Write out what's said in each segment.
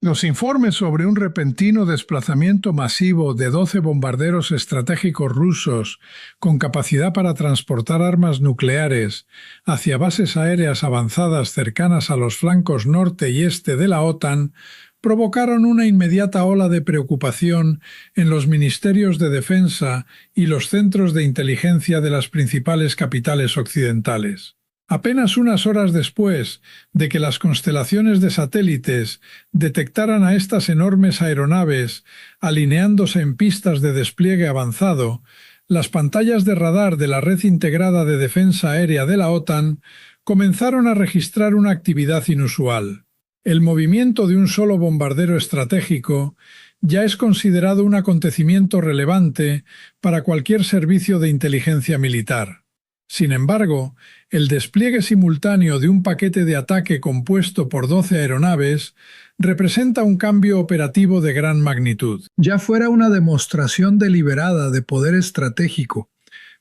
Los informes sobre un repentino desplazamiento masivo de 12 bombarderos estratégicos rusos con capacidad para transportar armas nucleares hacia bases aéreas avanzadas cercanas a los flancos norte y este de la OTAN provocaron una inmediata ola de preocupación en los ministerios de defensa y los centros de inteligencia de las principales capitales occidentales. Apenas unas horas después de que las constelaciones de satélites detectaran a estas enormes aeronaves alineándose en pistas de despliegue avanzado, las pantallas de radar de la Red Integrada de Defensa Aérea de la OTAN comenzaron a registrar una actividad inusual. El movimiento de un solo bombardero estratégico ya es considerado un acontecimiento relevante para cualquier servicio de inteligencia militar. Sin embargo, el despliegue simultáneo de un paquete de ataque compuesto por 12 aeronaves representa un cambio operativo de gran magnitud. Ya fuera una demostración deliberada de poder estratégico,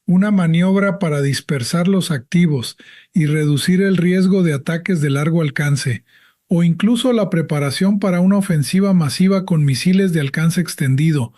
una maniobra para dispersar los activos y reducir el riesgo de ataques de largo alcance, o incluso la preparación para una ofensiva masiva con misiles de alcance extendido,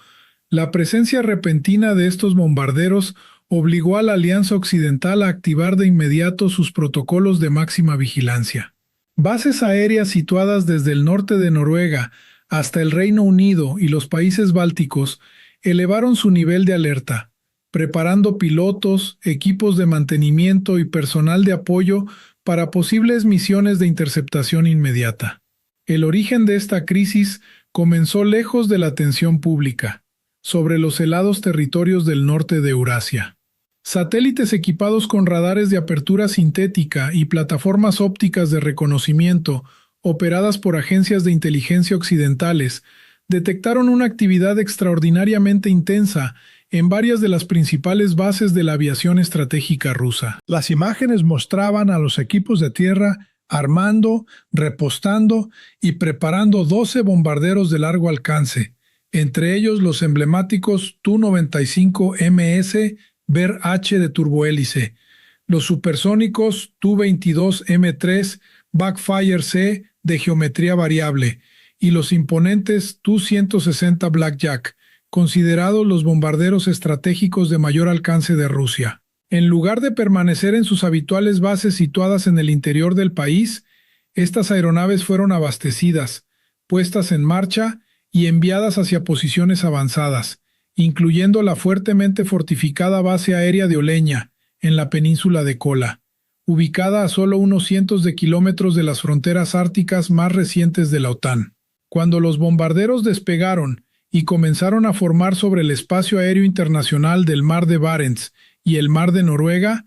la presencia repentina de estos bombarderos obligó a la Alianza Occidental a activar de inmediato sus protocolos de máxima vigilancia. Bases aéreas situadas desde el norte de Noruega hasta el Reino Unido y los países bálticos elevaron su nivel de alerta, preparando pilotos, equipos de mantenimiento y personal de apoyo para posibles misiones de interceptación inmediata. El origen de esta crisis comenzó lejos de la atención pública, sobre los helados territorios del norte de Eurasia. Satélites equipados con radares de apertura sintética y plataformas ópticas de reconocimiento, operadas por agencias de inteligencia occidentales, detectaron una actividad extraordinariamente intensa en varias de las principales bases de la aviación estratégica rusa. Las imágenes mostraban a los equipos de tierra armando, repostando y preparando 12 bombarderos de largo alcance, entre ellos los emblemáticos Tu-95MS Ver-H de turbohélice, los supersónicos Tu-22M3 Backfire-C de geometría variable y los imponentes Tu-160 Blackjack, considerados los bombarderos estratégicos de mayor alcance de Rusia. En lugar de permanecer en sus habituales bases situadas en el interior del país, estas aeronaves fueron abastecidas, puestas en marcha y enviadas hacia posiciones avanzadas, incluyendo la fuertemente fortificada base aérea de Oleña, en la península de Kola, ubicada a solo unos cientos de kilómetros de las fronteras árticas más recientes de la OTAN. Cuando los bombarderos despegaron y comenzaron a formar sobre el espacio aéreo internacional del Mar de Barents y el Mar de Noruega,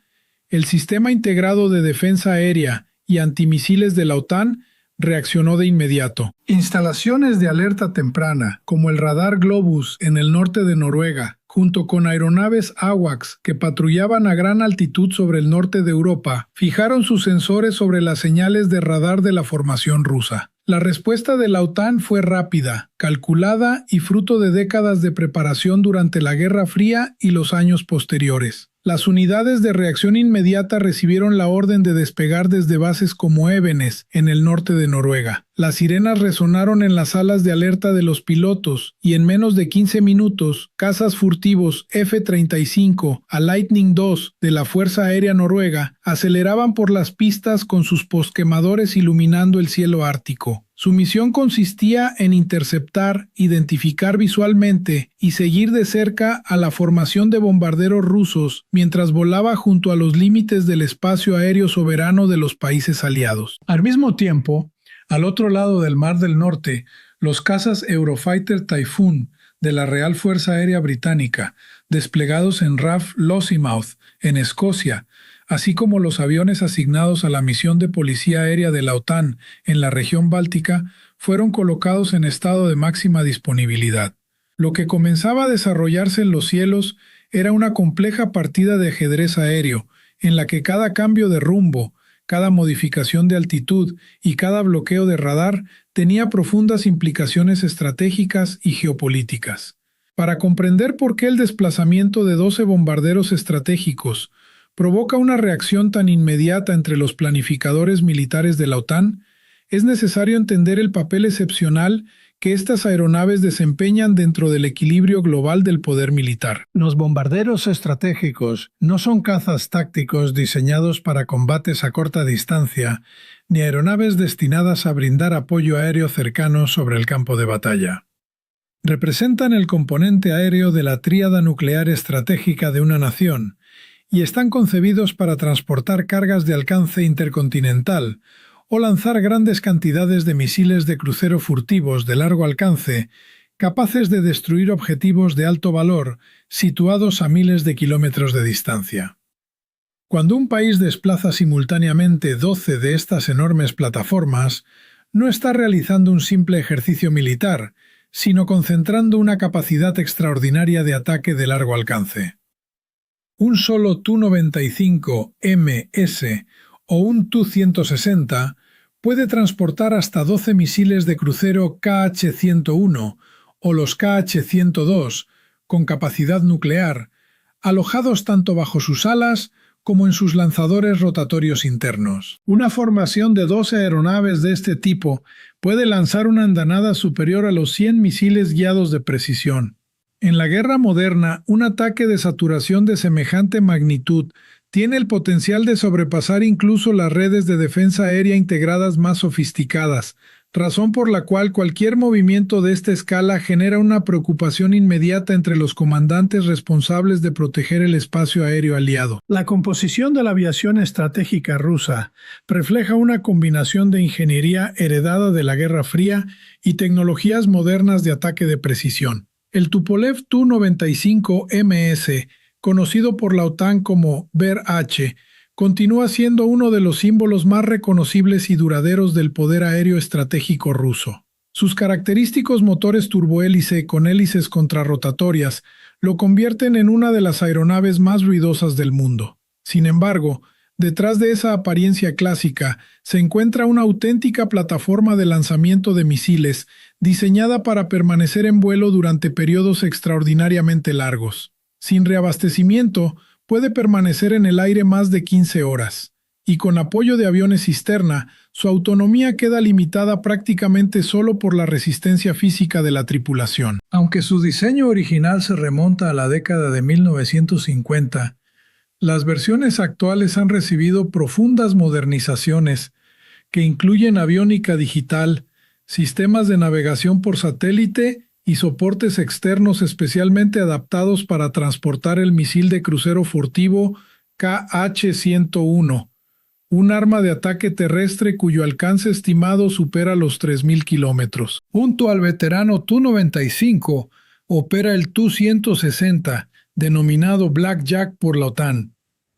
el Sistema Integrado de Defensa Aérea y Antimisiles de la OTAN reaccionó de inmediato. Instalaciones de alerta temprana, como el radar Globus en el norte de Noruega, junto con aeronaves AWACS que patrullaban a gran altitud sobre el norte de Europa, fijaron sus sensores sobre las señales de radar de la formación rusa. La respuesta de la OTAN fue rápida, calculada y fruto de décadas de preparación durante la Guerra Fría y los años posteriores. Las unidades de reacción inmediata recibieron la orden de despegar desde bases como Evenes, en el norte de Noruega. Las sirenas resonaron en las salas de alerta de los pilotos y en menos de 15 minutos, cazas furtivos F-35 a Lightning II de la Fuerza Aérea Noruega aceleraban por las pistas con sus posquemadores iluminando el cielo ártico. Su misión consistía en interceptar, identificar visualmente y seguir de cerca a la formación de bombarderos rusos mientras volaba junto a los límites del espacio aéreo soberano de los países aliados. Al mismo tiempo, al otro lado del Mar del Norte, los cazas Eurofighter Typhoon de la Real Fuerza Aérea Británica, desplegados en RAF Lossiemouth, en Escocia, así como los aviones asignados a la misión de policía aérea de la OTAN en la región báltica, fueron colocados en estado de máxima disponibilidad. Lo que comenzaba a desarrollarse en los cielos era una compleja partida de ajedrez aéreo, en la que cada cambio de rumbo, cada modificación de altitud y cada bloqueo de radar tenía profundas implicaciones estratégicas y geopolíticas. Para comprender por qué el desplazamiento de 12 bombarderos estratégicos provoca una reacción tan inmediata entre los planificadores militares de la OTAN, es necesario entender el papel excepcional que estas aeronaves desempeñan dentro del equilibrio global del poder militar. Los bombarderos estratégicos no son cazas tácticos diseñados para combates a corta distancia, ni aeronaves destinadas a brindar apoyo aéreo cercano sobre el campo de batalla. Representan el componente aéreo de la tríada nuclear estratégica de una nación y están concebidos para transportar cargas de alcance intercontinental o lanzar grandes cantidades de misiles de crucero furtivos de largo alcance, capaces de destruir objetivos de alto valor situados a miles de kilómetros de distancia. Cuando un país desplaza simultáneamente 12 de estas enormes plataformas, no está realizando un simple ejercicio militar, sino concentrando una capacidad extraordinaria de ataque de largo alcance. Un solo Tu-95MS o un Tu-160 puede transportar hasta 12 misiles de crucero KH-101 o los KH-102 con capacidad nuclear, alojados tanto bajo sus alas como en sus lanzadores rotatorios internos. Una formación de 12 aeronaves de este tipo puede lanzar una andanada superior a los 100 misiles guiados de precisión. En la guerra moderna, un ataque de saturación de semejante magnitud tiene el potencial de sobrepasar incluso las redes de defensa aérea integradas más sofisticadas, razón por la cual cualquier movimiento de esta escala genera una preocupación inmediata entre los comandantes responsables de proteger el espacio aéreo aliado. La composición de la aviación estratégica rusa refleja una combinación de ingeniería heredada de la Guerra Fría y tecnologías modernas de ataque de precisión. El Tupolev Tu-95MS, conocido por la OTAN como Ver-H, continúa siendo uno de los símbolos más reconocibles y duraderos del poder aéreo estratégico ruso. Sus característicos motores turbohélice con hélices contrarrotatorias lo convierten en una de las aeronaves más ruidosas del mundo. Sin embargo, detrás de esa apariencia clásica se encuentra una auténtica plataforma de lanzamiento de misiles diseñada para permanecer en vuelo durante periodos extraordinariamente largos. Sin reabastecimiento, puede permanecer en el aire más de 15 horas, y con apoyo de aviones cisterna, su autonomía queda limitada prácticamente solo por la resistencia física de la tripulación. Aunque su diseño original se remonta a la década de 1950, las versiones actuales han recibido profundas modernizaciones que incluyen aviónica digital, sistemas de navegación por satélite y soportes externos especialmente adaptados para transportar el misil de crucero furtivo KH-101, un arma de ataque terrestre cuyo alcance estimado supera los 3.000 kilómetros. Junto al veterano Tu-95 opera el Tu-160, denominado Blackjack por la OTAN.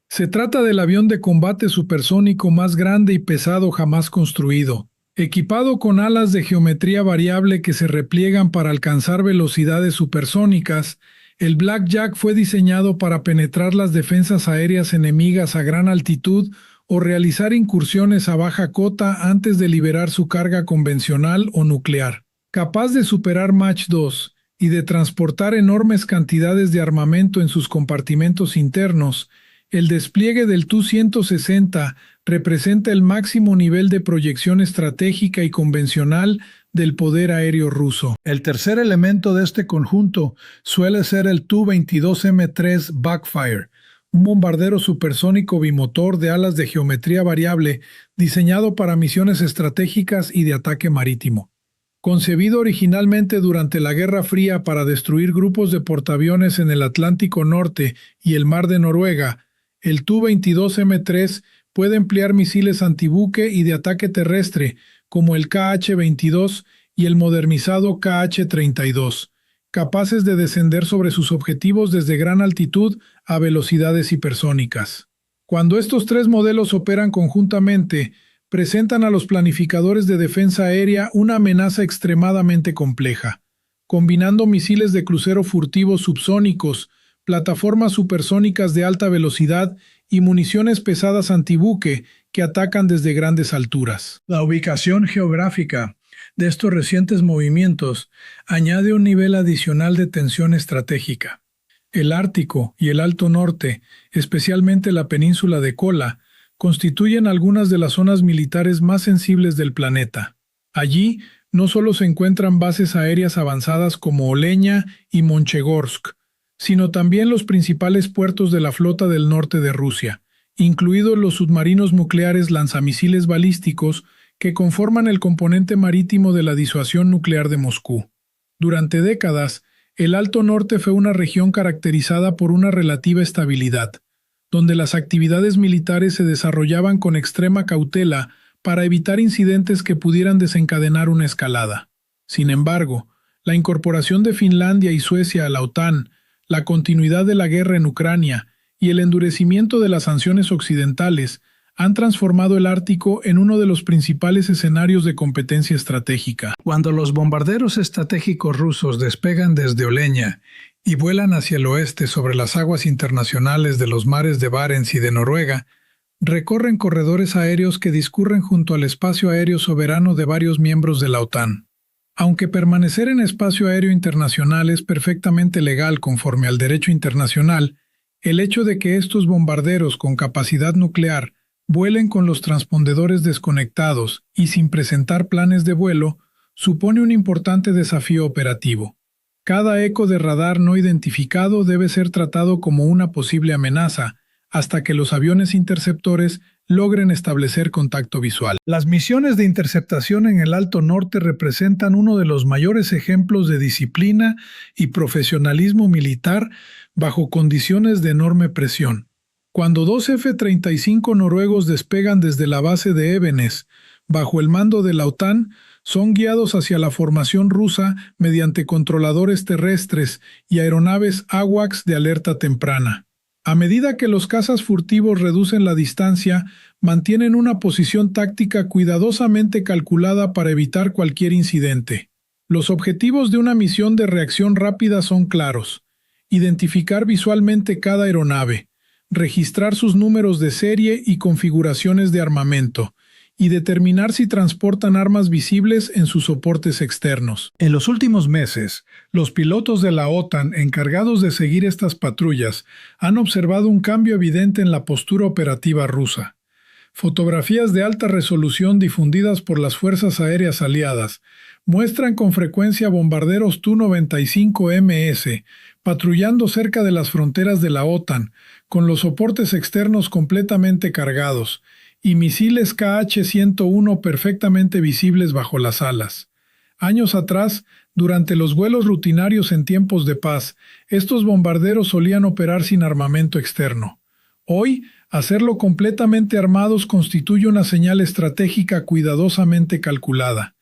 Se trata del avión de combate supersónico más grande y pesado jamás construido. Equipado con alas de geometría variable que se repliegan para alcanzar velocidades supersónicas, el Blackjack fue diseñado para penetrar las defensas aéreas enemigas a gran altitud o realizar incursiones a baja cota antes de liberar su carga convencional o nuclear. Capaz de superar Mach 2 y de transportar enormes cantidades de armamento en sus compartimentos internos, el despliegue del Tu-160 representa el máximo nivel de proyección estratégica y convencional del poder aéreo ruso. El tercer elemento de este conjunto suele ser el Tu-22M3 Backfire, un bombardero supersónico bimotor de alas de geometría variable diseñado para misiones estratégicas y de ataque marítimo. Concebido originalmente durante la Guerra Fría para destruir grupos de portaaviones en el Atlántico Norte y el Mar de Noruega, el Tu-22M3 puede emplear misiles antibuque y de ataque terrestre, como el KH-22 y el modernizado KH-32, capaces de descender sobre sus objetivos desde gran altitud a velocidades hipersónicas. Cuando estos tres modelos operan conjuntamente, presentan a los planificadores de defensa aérea una amenaza extremadamente compleja, combinando misiles de crucero furtivos subsónicos, plataformas supersónicas de alta velocidad y municiones pesadas antibuque que atacan desde grandes alturas. La ubicación geográfica de estos recientes movimientos añade un nivel adicional de tensión estratégica. El Ártico y el Alto Norte, especialmente la península de Kola, constituyen algunas de las zonas militares más sensibles del planeta. Allí no solo se encuentran bases aéreas avanzadas como Oleña y Monchegorsk, sino también los principales puertos de la flota del norte de Rusia, incluidos los submarinos nucleares lanzamisiles balísticos que conforman el componente marítimo de la disuasión nuclear de Moscú. Durante décadas, el Alto Norte fue una región caracterizada por una relativa estabilidad, donde las actividades militares se desarrollaban con extrema cautela para evitar incidentes que pudieran desencadenar una escalada. Sin embargo, la incorporación de Finlandia y Suecia a la OTAN, la continuidad de la guerra en Ucrania y el endurecimiento de las sanciones occidentales han transformado el Ártico en uno de los principales escenarios de competencia estratégica. Cuando los bombarderos estratégicos rusos despegan desde Oleña y vuelan hacia el oeste sobre las aguas internacionales de los mares de Barents y de Noruega, recorren corredores aéreos que discurren junto al espacio aéreo soberano de varios miembros de la OTAN. Aunque permanecer en espacio aéreo internacional es perfectamente legal conforme al derecho internacional, el hecho de que estos bombarderos con capacidad nuclear vuelen con los transpondedores desconectados y sin presentar planes de vuelo supone un importante desafío operativo. Cada eco de radar no identificado debe ser tratado como una posible amenaza hasta que los aviones interceptores logren establecer contacto visual. Las misiones de interceptación en el Alto Norte representan uno de los mayores ejemplos de disciplina y profesionalismo militar bajo condiciones de enorme presión. Cuando dos F-35 noruegos despegan desde la base de Evenes, bajo el mando de la OTAN, son guiados hacia la formación rusa mediante controladores terrestres y aeronaves AWACS de alerta temprana. A medida que los cazas furtivos reducen la distancia, mantienen una posición táctica cuidadosamente calculada para evitar cualquier incidente. Los objetivos de una misión de reacción rápida son claros: identificar visualmente cada aeronave, registrar sus números de serie y configuraciones de armamento, y determinar si transportan armas visibles en sus soportes externos. En los últimos meses, los pilotos de la OTAN encargados de seguir estas patrullas han observado un cambio evidente en la postura operativa rusa. Fotografías de alta resolución difundidas por las fuerzas aéreas aliadas muestran con frecuencia bombarderos Tu-95MS patrullando cerca de las fronteras de la OTAN, con los soportes externos completamente cargados, y misiles KH-101 perfectamente visibles bajo las alas. Años atrás, durante los vuelos rutinarios en tiempos de paz, estos bombarderos solían operar sin armamento externo. Hoy, hacerlo completamente armados constituye una señal estratégica cuidadosamente calculada.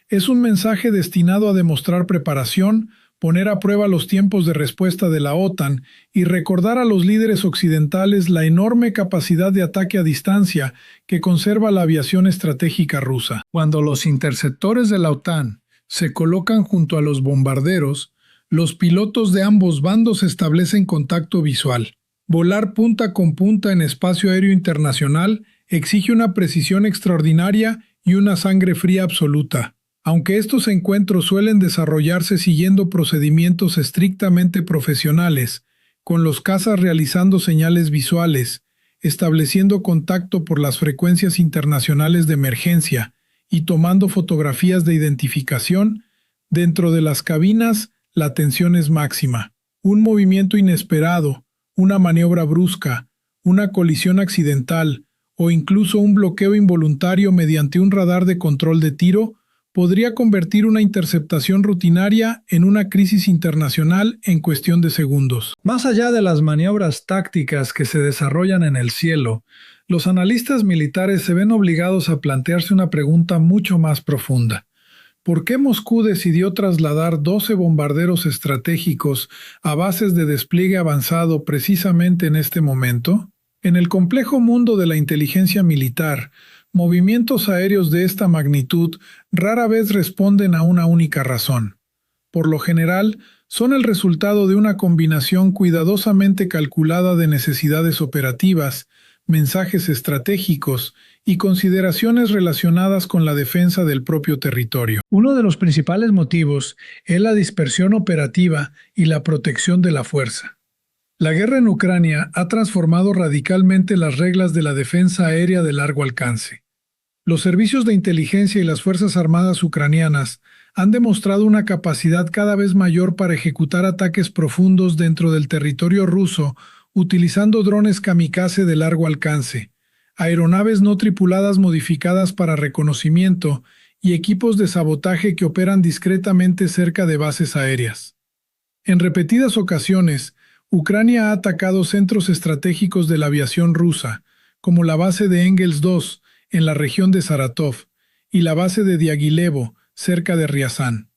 Es un mensaje destinado a demostrar preparación, poner a prueba los tiempos de respuesta de la OTAN y recordar a los líderes occidentales la enorme capacidad de ataque a distancia que conserva la aviación estratégica rusa. Cuando los interceptores de la OTAN se colocan junto a los bombarderos, los pilotos de ambos bandos establecen contacto visual. Volar punta con punta en espacio aéreo internacional exige una precisión extraordinaria y una sangre fría absoluta. Aunque estos encuentros suelen desarrollarse siguiendo procedimientos estrictamente profesionales, con los cazas realizando señales visuales, estableciendo contacto por las frecuencias internacionales de emergencia y tomando fotografías de identificación, dentro de las cabinas la tensión es máxima. Un movimiento inesperado, una maniobra brusca, una colisión accidental o incluso un bloqueo involuntario mediante un radar de control de tiro podría convertir una interceptación rutinaria en una crisis internacional en cuestión de segundos. Más allá de las maniobras tácticas que se desarrollan en el cielo, los analistas militares se ven obligados a plantearse una pregunta mucho más profunda. ¿Por qué Moscú decidió trasladar 12 bombarderos estratégicos a bases de despliegue avanzado precisamente en este momento? En el complejo mundo de la inteligencia militar, movimientos aéreos de esta magnitud rara vez responden a una única razón. Por lo general, son el resultado de una combinación cuidadosamente calculada de necesidades operativas, mensajes estratégicos y consideraciones relacionadas con la defensa del propio territorio. Uno de los principales motivos es la dispersión operativa y la protección de la fuerza. La guerra en Ucrania ha transformado radicalmente las reglas de la defensa aérea de largo alcance. Los servicios de inteligencia y las Fuerzas Armadas ucranianas han demostrado una capacidad cada vez mayor para ejecutar ataques profundos dentro del territorio ruso utilizando drones kamikaze de largo alcance, aeronaves no tripuladas modificadas para reconocimiento y equipos de sabotaje que operan discretamente cerca de bases aéreas. En repetidas ocasiones, Ucrania ha atacado centros estratégicos de la aviación rusa, como la base de Engels II en la región de Saratov y la base de Diaghilevo cerca de Ryazán.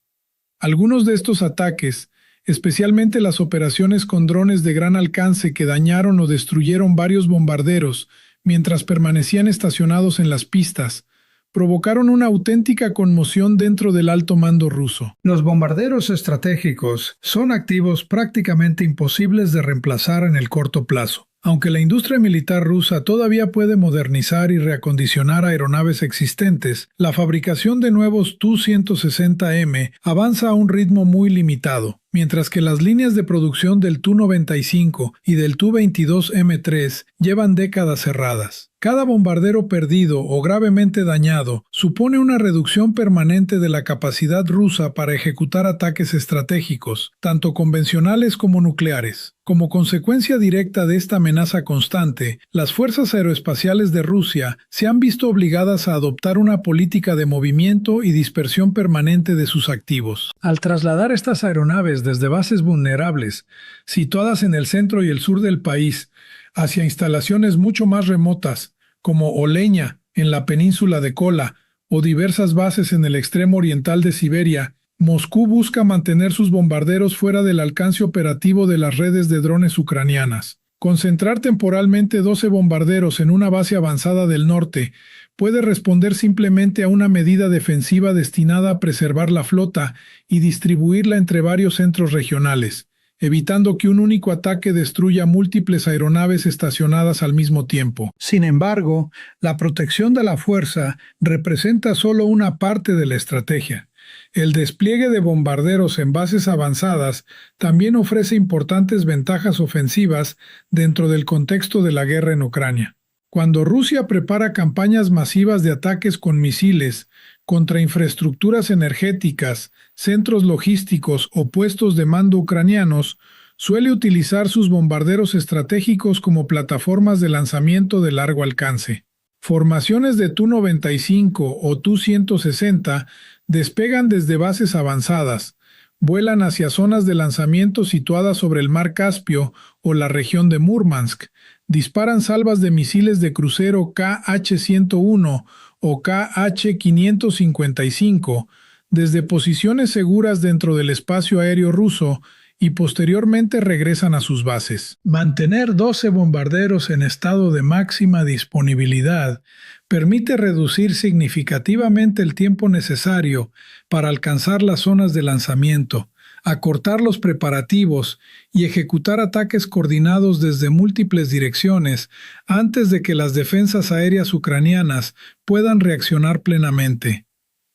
Algunos de estos ataques, especialmente las operaciones con drones de gran alcance que dañaron o destruyeron varios bombarderos mientras permanecían estacionados en las pistas, provocaron una auténtica conmoción dentro del alto mando ruso. Los bombarderos estratégicos son activos prácticamente imposibles de reemplazar en el corto plazo. Aunque la industria militar rusa todavía puede modernizar y reacondicionar aeronaves existentes, la fabricación de nuevos Tu-160M avanza a un ritmo muy limitado, mientras que las líneas de producción del Tu-95 y del Tu-22M3 llevan décadas cerradas. Cada bombardero perdido o gravemente dañado supone una reducción permanente de la capacidad rusa para ejecutar ataques estratégicos, tanto convencionales como nucleares. Como consecuencia directa de esta amenaza constante, las fuerzas aeroespaciales de Rusia se han visto obligadas a adoptar una política de movimiento y dispersión permanente de sus activos. Al trasladar estas aeronaves desde bases vulnerables, situadas en el centro y el sur del país, hacia instalaciones mucho más remotas, como Oleña, en la península de Kola, o diversas bases en el extremo oriental de Siberia, Moscú busca mantener sus bombarderos fuera del alcance operativo de las redes de drones ucranianas. Concentrar temporalmente 12 bombarderos en una base avanzada del norte puede responder simplemente a una medida defensiva destinada a preservar la flota y distribuirla entre varios centros regionales, evitando que un único ataque destruya múltiples aeronaves estacionadas al mismo tiempo. Sin embargo, la protección de la fuerza representa solo una parte de la estrategia. El despliegue de bombarderos en bases avanzadas también ofrece importantes ventajas ofensivas dentro del contexto de la guerra en Ucrania. Cuando Rusia prepara campañas masivas de ataques con misiles contra infraestructuras energéticas, centros logísticos o puestos de mando ucranianos, suele utilizar sus bombarderos estratégicos como plataformas de lanzamiento de largo alcance. Formaciones de Tu-95 o Tu-160 despegan desde bases avanzadas, vuelan hacia zonas de lanzamiento situadas sobre el mar Caspio o la región de Murmansk, disparan salvas de misiles de crucero Kh-101 o Kh-555 desde posiciones seguras dentro del espacio aéreo ruso y posteriormente regresan a sus bases. Mantener 12 bombarderos en estado de máxima disponibilidad permite reducir significativamente el tiempo necesario para alcanzar las zonas de lanzamiento, acortar los preparativos y ejecutar ataques coordinados desde múltiples direcciones antes de que las defensas aéreas ucranianas puedan reaccionar plenamente.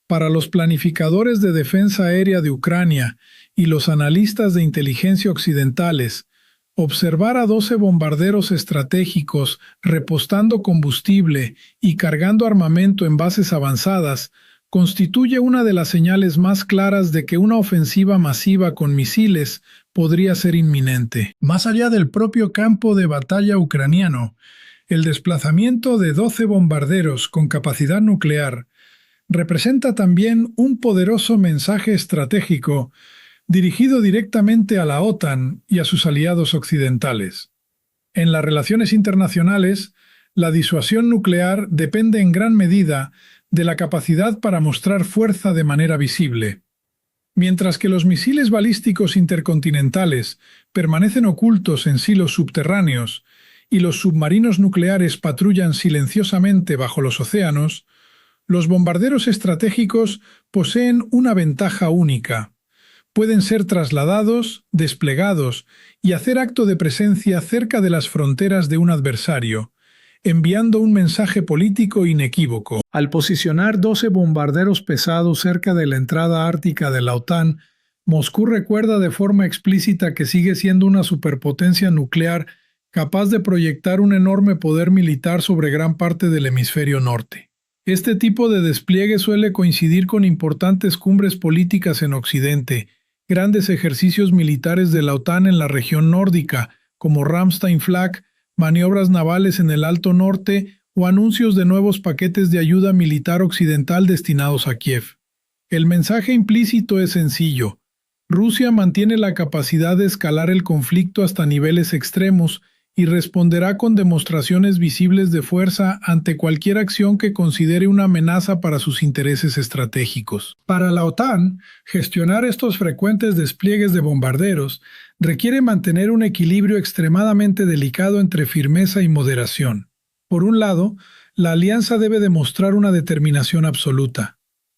Para los planificadores de defensa aérea de Ucrania y los analistas de inteligencia occidentales, observar a 12 bombarderos estratégicos repostando combustible y cargando armamento en bases avanzadas constituye una de las señales más claras de que una ofensiva masiva con misiles podría ser inminente. Más allá del propio campo de batalla ucraniano, el desplazamiento de 12 bombarderos con capacidad nuclear representa también un poderoso mensaje estratégico dirigido directamente a la OTAN y a sus aliados occidentales. En las relaciones internacionales, la disuasión nuclear depende en gran medida de la capacidad para mostrar fuerza de manera visible. Mientras que los misiles balísticos intercontinentales permanecen ocultos en silos subterráneos y los submarinos nucleares patrullan silenciosamente bajo los océanos, los bombarderos estratégicos poseen una ventaja única. Pueden ser trasladados, desplegados y hacer acto de presencia cerca de las fronteras de un adversario, enviando un mensaje político inequívoco. Al posicionar 12 bombarderos pesados cerca de la entrada ártica de la OTAN, Moscú recuerda de forma explícita que sigue siendo una superpotencia nuclear capaz de proyectar un enorme poder militar sobre gran parte del hemisferio norte. Este tipo de despliegue suele coincidir con importantes cumbres políticas en Occidente, grandes ejercicios militares de la OTAN en la región nórdica, como Ramstein Flag, maniobras navales en el Alto Norte o anuncios de nuevos paquetes de ayuda militar occidental destinados a Kiev. El mensaje implícito es sencillo. Rusia mantiene la capacidad de escalar el conflicto hasta niveles extremos y responderá con demostraciones visibles de fuerza ante cualquier acción que considere una amenaza para sus intereses estratégicos. Para la OTAN, gestionar estos frecuentes despliegues de bombarderos requiere mantener un equilibrio extremadamente delicado entre firmeza y moderación. Por un lado, la alianza debe demostrar una determinación absoluta.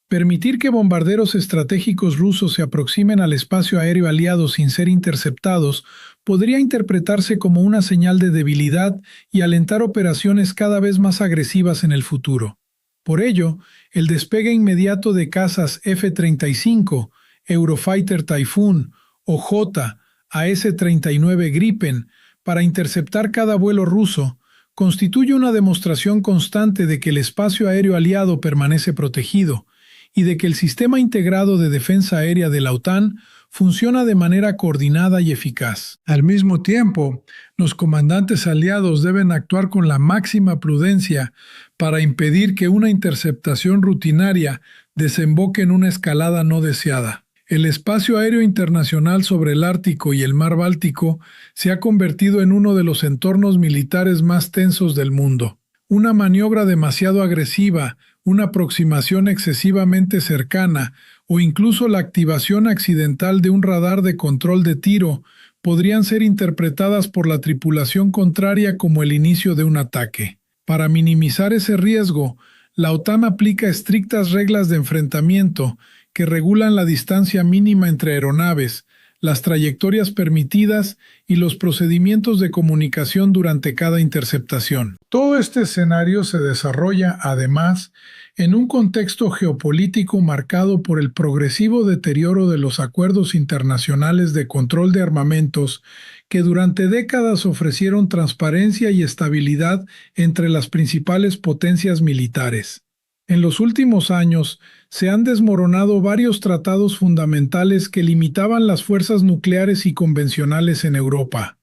Permitir que bombarderos estratégicos rusos se aproximen al espacio aéreo aliado sin ser interceptados podría interpretarse como una señal de debilidad y alentar operaciones cada vez más agresivas en el futuro. Por ello, el despegue inmediato de cazas F-35, Eurofighter Typhoon o JAS-39 Gripen para interceptar cada vuelo ruso constituye una demostración constante de que el espacio aéreo aliado permanece protegido y de que el sistema integrado de defensa aérea de la OTAN funciona de manera coordinada y eficaz. Al mismo tiempo, los comandantes aliados deben actuar con la máxima prudencia para impedir que una interceptación rutinaria desemboque en una escalada no deseada. El espacio aéreo internacional sobre el Ártico y el Mar Báltico se ha convertido en uno de los entornos militares más tensos del mundo. Una maniobra demasiado agresiva, una aproximación excesivamente cercana o incluso la activación accidental de un radar de control de tiro podrían ser interpretadas por la tripulación contraria como el inicio de un ataque. Para minimizar ese riesgo, la OTAN aplica estrictas reglas de enfrentamiento que regulan la distancia mínima entre aeronaves, las trayectorias permitidas y los procedimientos de comunicación durante cada interceptación. Todo este escenario se desarrolla, además, en un contexto geopolítico marcado por el progresivo deterioro de los acuerdos internacionales de control de armamentos que durante décadas ofrecieron transparencia y estabilidad entre las principales potencias militares. En los últimos años, se han desmoronado varios tratados fundamentales que limitaban las fuerzas nucleares y convencionales en Europa.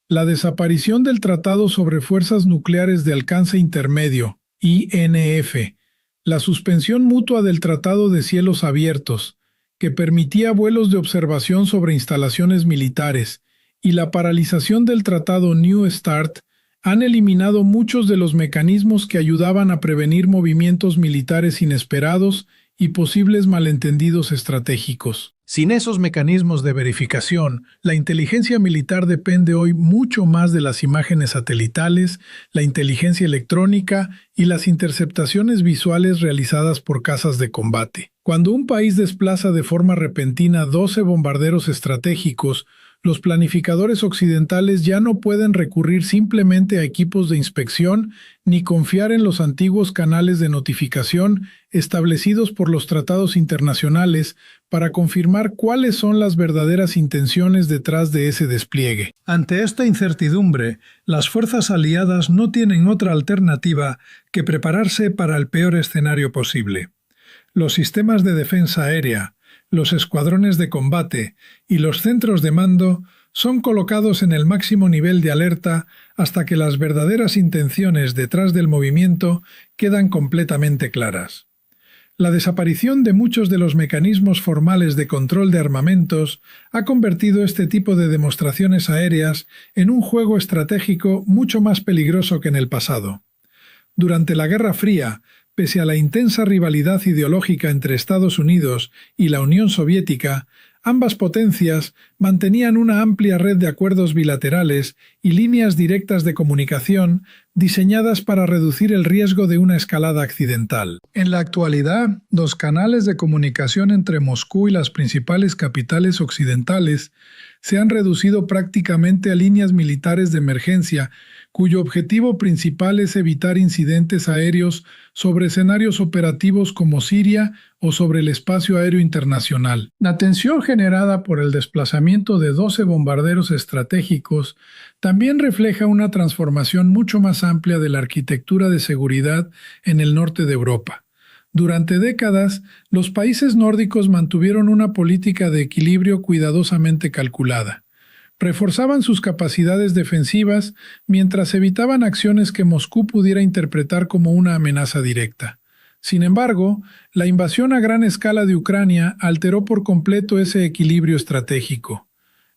La desaparición del Tratado sobre Fuerzas Nucleares de Alcance Intermedio, INF, la suspensión mutua del Tratado de Cielos Abiertos, que permitía vuelos de observación sobre instalaciones militares, y la paralización del Tratado New START, han eliminado muchos de los mecanismos que ayudaban a prevenir movimientos militares inesperados y posibles malentendidos estratégicos. Sin esos mecanismos de verificación, la inteligencia militar depende hoy mucho más de las imágenes satelitales, la inteligencia electrónica y las interceptaciones visuales realizadas por cazas de combate. Cuando un país desplaza de forma repentina 12 bombarderos estratégicos, los planificadores occidentales ya no pueden recurrir simplemente a equipos de inspección ni confiar en los antiguos canales de notificación establecidos por los tratados internacionales para confirmar cuáles son las verdaderas intenciones detrás de ese despliegue. Ante esta incertidumbre, las fuerzas aliadas no tienen otra alternativa que prepararse para el peor escenario posible. Los sistemas de defensa aérea, los escuadrones de combate y los centros de mando son colocados en el máximo nivel de alerta hasta que las verdaderas intenciones detrás del movimiento quedan completamente claras. La desaparición de muchos de los mecanismos formales de control de armamentos ha convertido este tipo de demostraciones aéreas en un juego estratégico mucho más peligroso que en el pasado. Durante la Guerra Fría, pese a la intensa rivalidad ideológica entre Estados Unidos y la Unión Soviética, ambas potencias mantenían una amplia red de acuerdos bilaterales y líneas directas de comunicación diseñadas para reducir el riesgo de una escalada accidental. En la actualidad, los canales de comunicación entre Moscú y las principales capitales occidentales se han reducido prácticamente a líneas militares de emergencia, cuyo objetivo principal es evitar incidentes aéreos sobre escenarios operativos como Siria o sobre el espacio aéreo internacional. La tensión generada por el desplazamiento de 12 bombarderos estratégicos también refleja una transformación mucho más amplia de la arquitectura de seguridad en el norte de Europa. Durante décadas, los países nórdicos mantuvieron una política de equilibrio cuidadosamente calculada. Reforzaban sus capacidades defensivas mientras evitaban acciones que Moscú pudiera interpretar como una amenaza directa. Sin embargo, la invasión a gran escala de Ucrania alteró por completo ese equilibrio estratégico.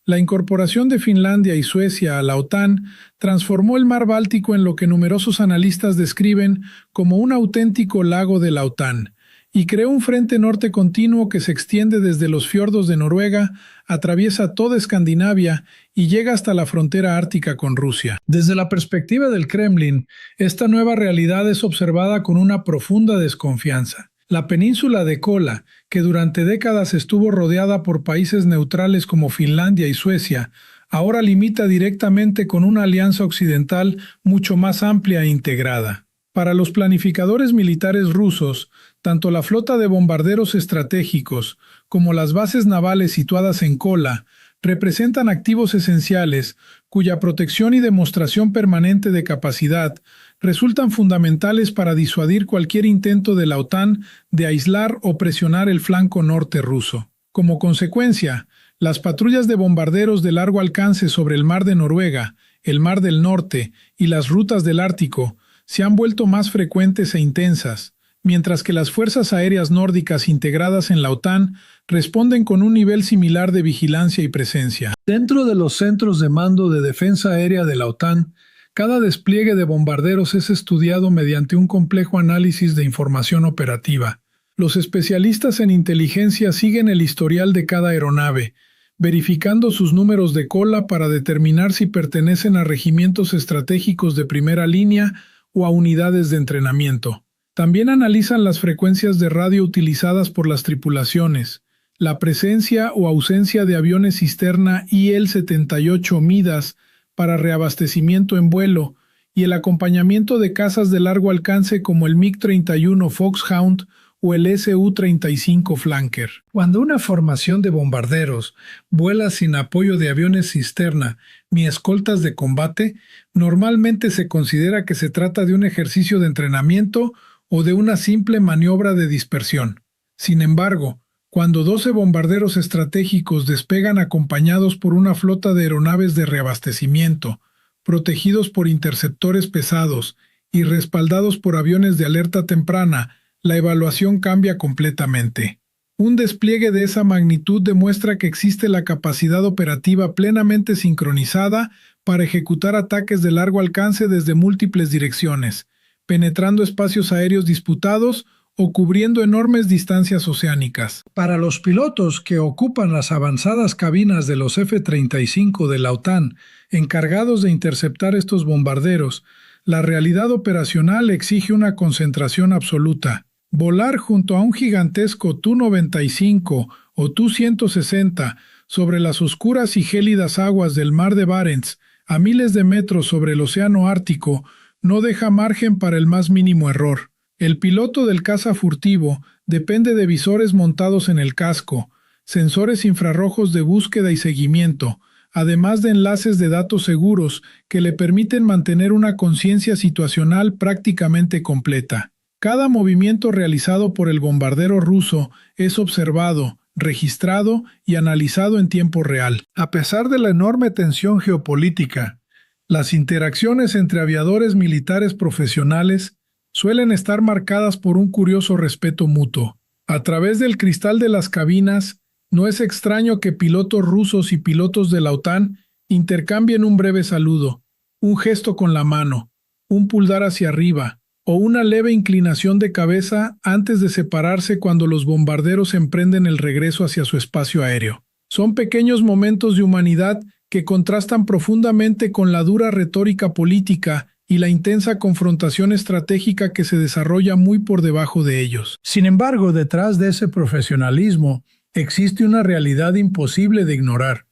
La incorporación de Finlandia y Suecia a la OTAN transformó el mar Báltico en lo que numerosos analistas describen como un auténtico lago de la OTAN, y creó un frente norte continuo que se extiende desde los fiordos de Noruega, atraviesa toda Escandinavia y llega hasta la frontera ártica con Rusia. Desde la perspectiva del Kremlin, esta nueva realidad es observada con una profunda desconfianza. La península de Kola, que durante décadas estuvo rodeada por países neutrales como Finlandia y Suecia, ahora limita directamente con una alianza occidental mucho más amplia e integrada. Para los planificadores militares rusos, tanto la flota de bombarderos estratégicos como las bases navales situadas en Kola representan activos esenciales cuya protección y demostración permanente de capacidad resultan fundamentales para disuadir cualquier intento de la OTAN de aislar o presionar el flanco norte ruso. Como consecuencia, las patrullas de bombarderos de largo alcance sobre el Mar de Noruega, el Mar del Norte y las rutas del Ártico se han vuelto más frecuentes e intensas, mientras que las fuerzas aéreas nórdicas integradas en la OTAN responden con un nivel similar de vigilancia y presencia. Dentro de los centros de mando de defensa aérea de la OTAN, cada despliegue de bombarderos es estudiado mediante un complejo análisis de información operativa. Los especialistas en inteligencia siguen el historial de cada aeronave, verificando sus números de cola para determinar si pertenecen a regimientos estratégicos de primera línea o a unidades de entrenamiento. También analizan las frecuencias de radio utilizadas por las tripulaciones, la presencia o ausencia de aviones cisterna IL-78 Midas para reabastecimiento en vuelo y el acompañamiento de cazas de largo alcance como el MiG-31 Foxhound o el Su-35 Flanker. Cuando una formación de bombarderos vuela sin apoyo de aviones cisterna ni escoltas de combate, normalmente se considera que se trata de un ejercicio de entrenamiento o de una simple maniobra de dispersión. Sin embargo, cuando 12 bombarderos estratégicos despegan acompañados por una flota de aeronaves de reabastecimiento, protegidos por interceptores pesados y respaldados por aviones de alerta temprana, la evaluación cambia completamente. Un despliegue de esa magnitud demuestra que existe la capacidad operativa plenamente sincronizada para ejecutar ataques de largo alcance desde múltiples direcciones, penetrando espacios aéreos disputados o cubriendo enormes distancias oceánicas. Para los pilotos que ocupan las avanzadas cabinas de los F-35 de la OTAN, encargados de interceptar estos bombarderos, la realidad operacional exige una concentración absoluta. Volar junto a un gigantesco Tu-95 o Tu-160 sobre las oscuras y gélidas aguas del mar de Barents, a miles de metros sobre el océano Ártico, no deja margen para el más mínimo error. El piloto del caza furtivo depende de visores montados en el casco, sensores infrarrojos de búsqueda y seguimiento, además de enlaces de datos seguros que le permiten mantener una conciencia situacional prácticamente completa. Cada movimiento realizado por el bombardero ruso es observado, registrado y analizado en tiempo real. A pesar de la enorme tensión geopolítica, las interacciones entre aviadores militares profesionales suelen estar marcadas por un curioso respeto mutuo. A través del cristal de las cabinas, no es extraño que pilotos rusos y pilotos de la OTAN intercambien un breve saludo, un gesto con la mano, un pulgar hacia arriba o una leve inclinación de cabeza antes de separarse cuando los bombarderos emprenden el regreso hacia su espacio aéreo. Son pequeños momentos de humanidad que contrastan profundamente con la dura retórica política y la intensa confrontación estratégica que se desarrolla muy por debajo de ellos. Sin embargo, detrás de ese profesionalismo existe una realidad imposible de ignorar.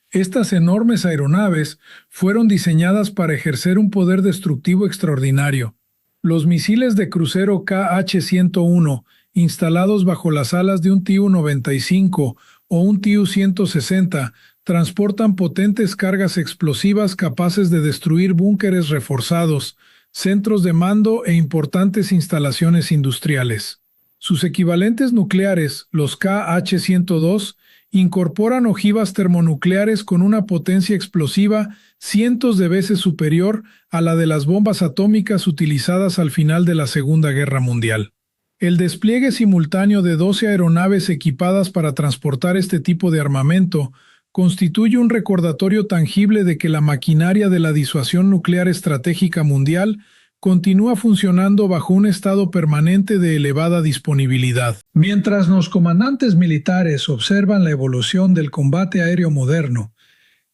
Estas enormes aeronaves fueron diseñadas para ejercer un poder destructivo extraordinario. Los misiles de crucero KH-101, instalados bajo las alas de un Tu-95 o un Tu-160, transportan potentes cargas explosivas capaces de destruir búnkeres reforzados, centros de mando e importantes instalaciones industriales. Sus equivalentes nucleares, los KH-102, incorporan ojivas termonucleares con una potencia explosiva cientos de veces superior a la de las bombas atómicas utilizadas al final de la Segunda Guerra Mundial. El despliegue simultáneo de 12 aeronaves equipadas para transportar este tipo de armamento constituye un recordatorio tangible de que la maquinaria de la disuasión nuclear estratégica mundial continúa funcionando bajo un estado permanente de elevada disponibilidad. Mientras los comandantes militares observan la evolución del combate aéreo moderno,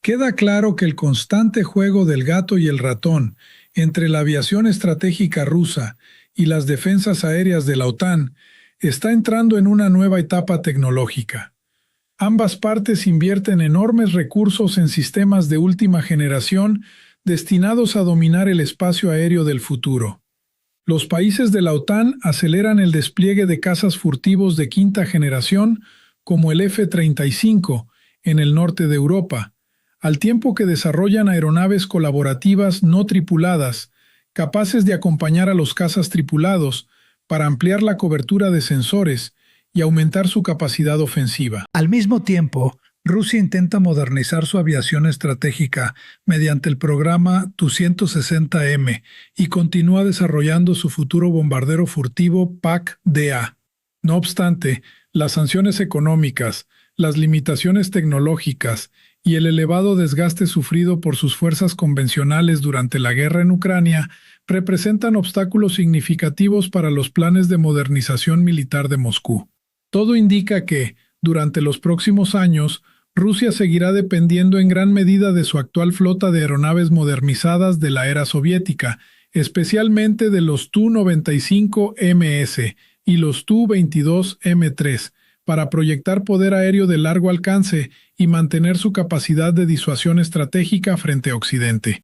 queda claro que el constante juego del gato y el ratón entre la aviación estratégica rusa y las defensas aéreas de la OTAN está entrando en una nueva etapa tecnológica. Ambas partes invierten enormes recursos en sistemas de última generación destinados a dominar el espacio aéreo del futuro. Los países de la OTAN aceleran el despliegue de cazas furtivos de quinta generación, como el F-35, en el norte de Europa, al tiempo que desarrollan aeronaves colaborativas no tripuladas, capaces de acompañar a los cazas tripulados para ampliar la cobertura de sensores y aumentar su capacidad ofensiva. Al mismo tiempo, Rusia intenta modernizar su aviación estratégica mediante el programa Tu-160M y continúa desarrollando su futuro bombardero furtivo PAC-DA. No obstante, las sanciones económicas, las limitaciones tecnológicas y el elevado desgaste sufrido por sus fuerzas convencionales durante la guerra en Ucrania representan obstáculos significativos para los planes de modernización militar de Moscú. Todo indica que, durante los próximos años, Rusia seguirá dependiendo en gran medida de su actual flota de aeronaves modernizadas de la era soviética, especialmente de los Tu-95MS y los Tu-22M3, para proyectar poder aéreo de largo alcance y mantener su capacidad de disuasión estratégica frente a Occidente.